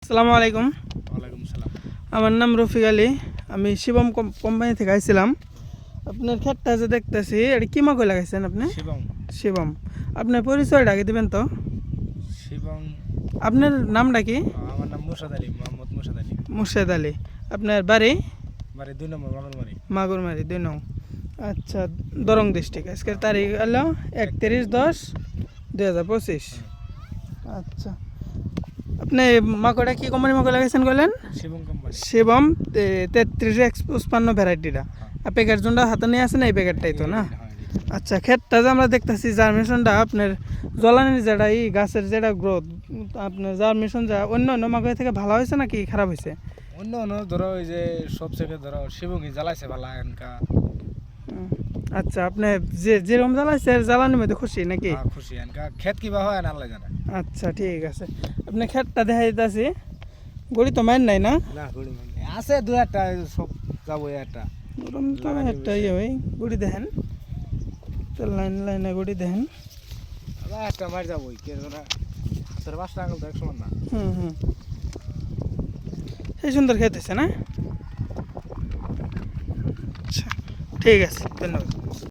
আসসালামু আলাইকুম। ওয়ালাইকুম সালাম। আমার নাম রফিক আলী। আমি শিবম কোম্পানি থেকে আইছিলাম। আপনার ক্ষেতটা যে দেখতেছি এটা কি মাকই লাগাইছেন আপনি? শিবম। শিবম। আপনার পরিচয়টা আগে দিবেন তো। শিবম। আপনার নামটা কি? আমার নাম মুর্শাদ আলী, মোহাম্মদ মুর্শাদ আলী। মুর্শেদ আলী। আপনার বাড়ি? বাড়ি 2 নম্বর মাগলমারি। মাগুরমারি 2 নং। আচ্ছা, দরং ডিস্ট্রিক্ট। আজকের তারিখ হলো 31/10/2025। আচ্ছা, আপনি মাকইটা কি কোম্পানি মাকই লাগাইছেন বললেন? শিবম কোম্পানি। শিবম 3355 ভ্যারাইটিটা। আর প্যাকেট জোনটা হাতে নিয়ে আসেন এই প্যাকেটটাই তো না? আচ্ছা, ক্ষেতটা যে আমরা দেখতেছি জার্মিনেশনটা আপনার জ্বলানির যেটা এই গাছের যেটা গ্রোথ আপনার জার্মিনেশন যা অন্য অন্য মাকই থেকে ভালো হয়েছে নাকি খারাপ হয়েছে? অন্য অন্য ধরো ওই যে সবথেকে ধরো শিবঙ্গি জ্বালাইছে ভালো এনকা। আচ্ছা, আপনি যেরকম জ্বালাইছে জ্বালানির মধ্যে খুশি নাকি? খুশি এনকা ক্ষেত কিবা হয় না আল্লাহ জানে। আচ্ছা, ঠিক আছে। আপনি ক্ষেতটা দেখা দিতেছি গড়ি তো মাইন নাই না? না গড়ি আছে 2-1টা সব যাবো একটা। গরম তো একটা ইয়ে হয় গড়ি দেখেন তো লাইন লাইনে গড়ি দেখেন। একটা মার যাবো কে জনা হাতের 5টা আঙুল তো এক সমান না। হুম। সেই সুন্দর খেতেছে না? আচ্ছা, ঠিক আছে, ধন্যবাদ।